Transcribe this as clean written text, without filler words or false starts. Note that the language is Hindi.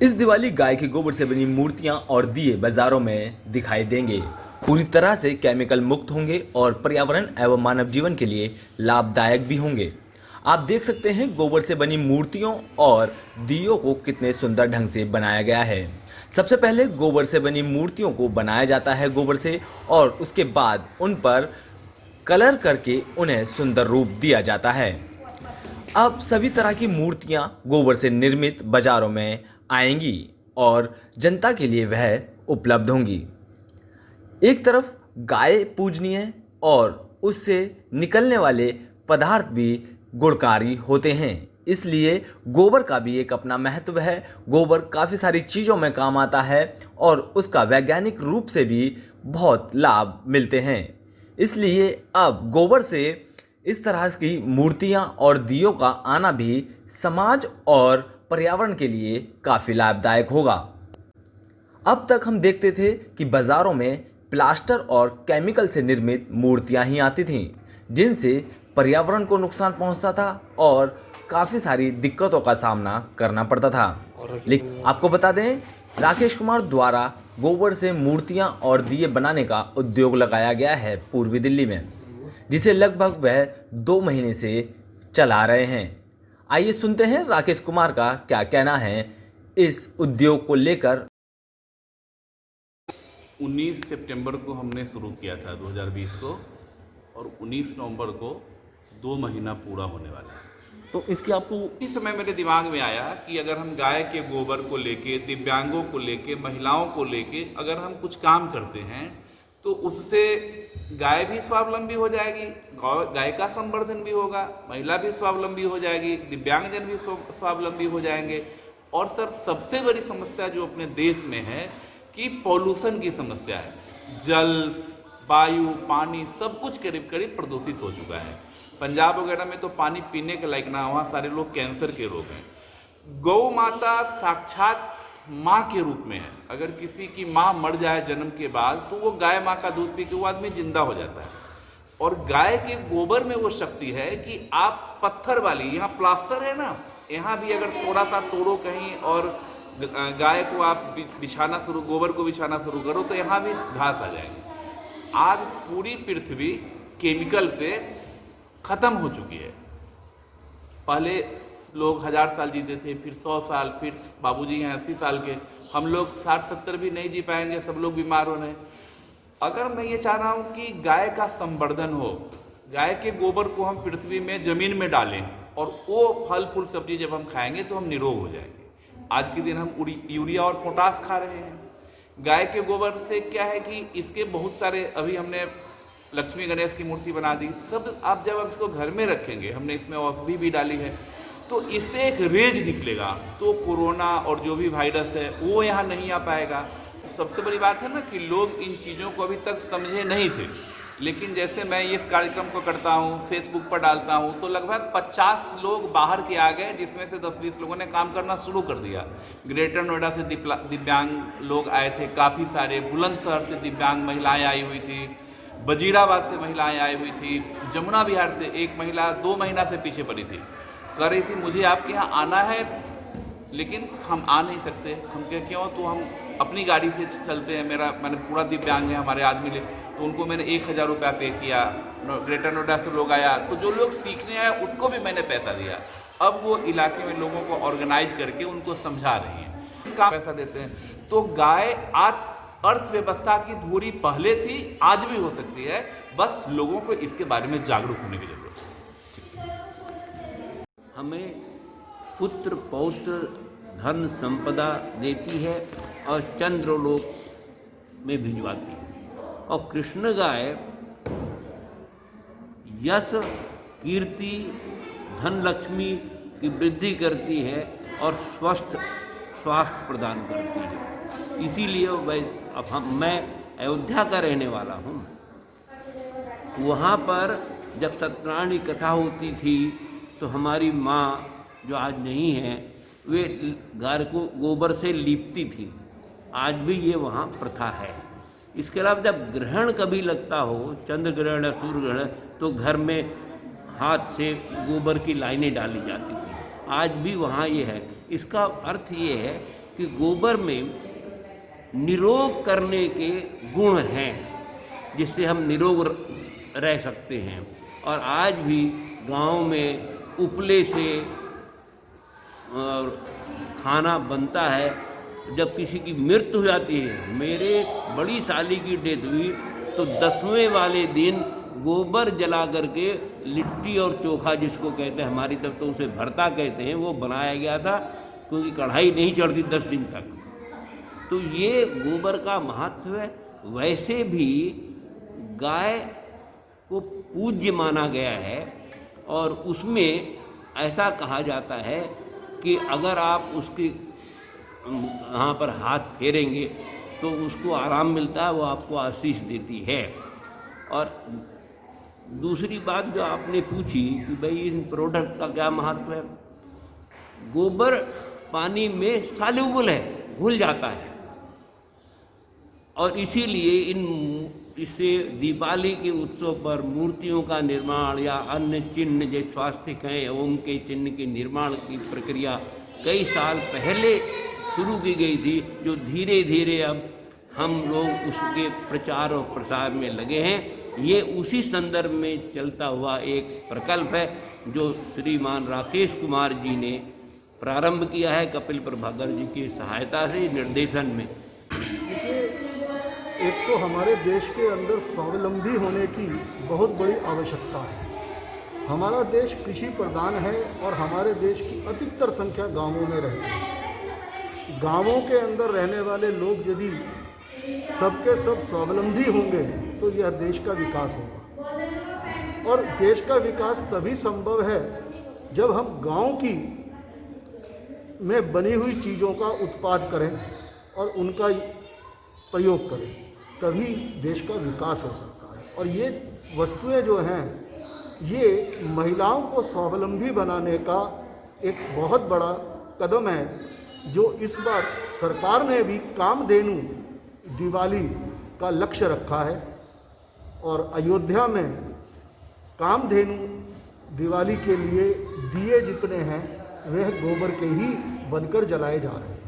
इस दिवाली गाय के गोबर से बनी मूर्तियां और दिए बाजारों में दिखाई देंगे। पूरी तरह से केमिकल मुक्त होंगे और पर्यावरण एवं मानव जीवन के लिए लाभदायक भी होंगे। आप देख सकते हैं गोबर से बनी मूर्तियों और दियों को कितने सुंदर ढंग से बनाया गया है। सबसे पहले गोबर से बनी मूर्तियों को बनाया जाता है गोबर से, और उसके बाद उन पर कलर करके उन्हें सुंदर रूप दिया जाता है। अब सभी तरह की मूर्तियां गोबर से निर्मित बाजारों में आएंगी और जनता के लिए वह उपलब्ध होंगी। एक तरफ गाय पूजनीय और उससे निकलने वाले पदार्थ भी गुणकारी होते हैं, इसलिए गोबर का भी एक अपना महत्व है। गोबर काफ़ी सारी चीज़ों में काम आता है और उसका वैज्ञानिक रूप से भी बहुत लाभ मिलते हैं। इसलिए अब गोबर से इस तरह की मूर्तियां और दियों का आना भी समाज और पर्यावरण के लिए काफ़ी लाभदायक होगा। अब तक हम देखते थे कि बाज़ारों में प्लास्टर और केमिकल से निर्मित मूर्तियां ही आती थीं, जिनसे पर्यावरण को नुकसान पहुंचता था और काफ़ी सारी दिक्कतों का सामना करना पड़ता था। लेकिन आपको बता दें, राकेश कुमार द्वारा गोबर से मूर्तियां और दिए बनाने का उद्योग लगाया गया है पूर्वी दिल्ली में, जिसे लगभग वह 2 महीने से चला रहे हैं। आइए सुनते हैं राकेश कुमार का क्या कहना है इस उद्योग को लेकर। 19 सितंबर को हमने शुरू किया था 2020 को, और 19 नवंबर को 2 महीना पूरा होने वाला है। तो इसकी आपको इस समय मेरे दिमाग में आया कि अगर हम गाय के गोबर को लेके, दिव्यांगों को लेके, महिलाओं को लेके अगर हम कुछ काम करते हैं तो उससे गाय भी स्वावलंबी हो जाएगी, गाय का संवर्धन भी होगा, महिला भी स्वावलंबी हो जाएगी, दिव्यांगजन भी स्वावलंबी हो जाएंगे। और सर, सबसे बड़ी समस्या जो अपने देश में है कि पॉल्यूशन की समस्या है। जल, वायु, पानी सब कुछ करीब करीब प्रदूषित हो चुका है। पंजाब वगैरह में तो पानी पीने के लायक ना, वहाँ सारे लोग कैंसर के रोग हैं। गौ माता साक्षात माँ के रूप में है। अगर किसी की माँ मर जाए जन्म के बाद तो वो गाय माँ का दूध पी के वो आदमी जिंदा हो जाता है। और गाय के गोबर में वो शक्ति है कि आप पत्थर वाली, यहाँ प्लास्टर है ना, यहाँ भी अगर थोड़ा सा तोड़ो कहीं और गाय को आप बिछाना शुरू, गोबर को बिछाना शुरू करो तो यहाँ भी घास आ जाएगी। आज पूरी पृथ्वी केमिकल से खत्म हो चुकी है। पहले लोग 1000 साल जीते थे, फिर 100 साल, फिर बाबूजी हैं 80 साल के। हम लोग 60-70 भी नहीं जी पाएंगे, सब लोग बीमार हो रहे हैं। अगर मैं ये चाह रहा हूँ कि गाय का संवर्धन हो, गाय के गोबर को हम पृथ्वी में जमीन में डालें और वो फल फूल सब्जी जब हम खाएंगे तो हम निरोग हो जाएंगे। आज के दिन हम यूरिया और पोटास खा रहे हैं। गाय के गोबर से क्या है कि इसके बहुत सारे, अभी हमने लक्ष्मी गणेश की मूर्ति बना दी, सब आप जब इसको घर में रखेंगे, हमने इसमें औषधि भी डाली है, तो इससे एक रेज निकलेगा, तो कोरोना और जो भी वायरस है वो यहाँ नहीं आ पाएगा। सबसे बड़ी बात है ना कि लोग इन चीज़ों को अभी तक समझे नहीं थे, लेकिन जैसे मैं इस कार्यक्रम को करता हूँ, फेसबुक पर डालता हूँ, तो लगभग 50 लोग बाहर के आ गए, जिसमें से 10-20 लोगों ने काम करना शुरू कर दिया। ग्रेटर नोएडा से दिव्यांग लोग आए थे काफ़ी सारे, बुलंदशहर से दिव्यांग महिलाएं आई हुई थी, वजीराबाद से महिलाएं आई हुई थी, जमुना विहार से एक महिला 2 महीना से पीछे पड़ी थी, कह रही थी मुझे आपके यहाँ आना है लेकिन हम आ नहीं सकते। हम कह क्यों? तो हम अपनी गाड़ी से चलते हैं, मैंने पूरा दिव्यांग है हमारे आदमी ले, तो उनको मैंने 1000 रुपया पे किया। ग्रेटर नोएडा से लोग आया, तो जो लोग सीखने आए उसको भी मैंने पैसा दिया। अब वो इलाके में लोगों को ऑर्गेनाइज करके उनको समझा रही हैं, इसका पैसा देते हैं। तो गाय आज अर्थव्यवस्था की धुरी पहले थी, आज भी हो सकती है, बस लोगों को इसके बारे में जागरूक होने की जरूरत है। हमें पुत्र पौत्र धन संपदा देती है और चंद्रलोक में भिजवाती है। और कृष्ण गाय यश, कीर्ति, धन लक्ष्मी की वृद्धि करती है और स्वास्थ्य प्रदान करती है। इसीलिए मैं अयोध्या का रहने वाला हूँ। वहाँ पर जब सत्यनारायण की कथा होती थी तो हमारी माँ, जो आज नहीं है, वे घर को गोबर से लीपती थी। आज भी ये वहाँ प्रथा है। इसके अलावा जब ग्रहण कभी लगता हो, चंद्र ग्रहण या सूर्य ग्रहण, तो घर में हाथ से गोबर की लाइनें डाली जाती थी। आज भी वहाँ ये है। इसका अर्थ ये है कि गोबर में निरोग करने के गुण हैं, जिससे हम निरोग रह सकते हैं। और आज भी गांव में उपले से और खाना बनता है। जब किसी की मृत्यु हो जाती है, मेरे बड़ी साली की डेथ हुई तो 10वें वाले दिन गोबर जला करके लिट्टी और चोखा, जिसको कहते हैं हमारी तरफ तो उसे भरता कहते हैं, वो बनाया गया था, क्योंकि कढ़ाई नहीं चढ़ती 10 दिन तक। तो ये गोबर का महत्व है। वैसे भी गाय को पूज्य माना गया है और उसमें ऐसा कहा जाता है कि अगर आप उसके यहाँ पर हाथ फेरेंगे तो उसको आराम मिलता है, वो आपको आशीष देती है। और दूसरी बात जो आपने पूछी कि भाई इन प्रोडक्ट का क्या महत्व है, गोबर पानी में सॉल्युबल है, घुल जाता है, और इसीलिए इससे दीपावली के उत्सव पर मूर्तियों का निर्माण या अन्य चिन्ह जैसे स्वास्तिक हैं, ओम के चिन्ह के निर्माण की प्रक्रिया कई साल पहले शुरू की गई थी, जो धीरे धीरे अब हम लोग उसके प्रचार और प्रसार में लगे हैं। ये उसी संदर्भ में चलता हुआ एक प्रकल्प है जो श्रीमान राकेश कुमार जी ने प्रारंभ किया है कपिल प्रभाकर जी की सहायता से, निर्देशन में। एक तो हमारे देश के अंदर स्वावलंबी होने की बहुत बड़ी आवश्यकता है। हमारा देश कृषि प्रधान है और हमारे देश की अधिकतर संख्या गांवों में रहती है। गांवों के अंदर रहने वाले लोग यदि सबके सब स्वावलंबी होंगे तो यह देश का विकास होगा। और देश का विकास तभी संभव है जब हम गांव की में बनी हुई चीज़ों का उत्पाद करें और उनका प्रयोग करें, तभी देश का विकास हो सकता है। और ये वस्तुएं जो हैं, ये महिलाओं को स्वावलंबी बनाने का एक बहुत बड़ा कदम है, जो इस बार सरकार ने भी कामधेनु दिवाली का लक्ष्य रखा है। और अयोध्या में कामधेनु दिवाली के लिए दिए जितने हैं वह गोबर के ही बनकर जलाए जा रहे हैं।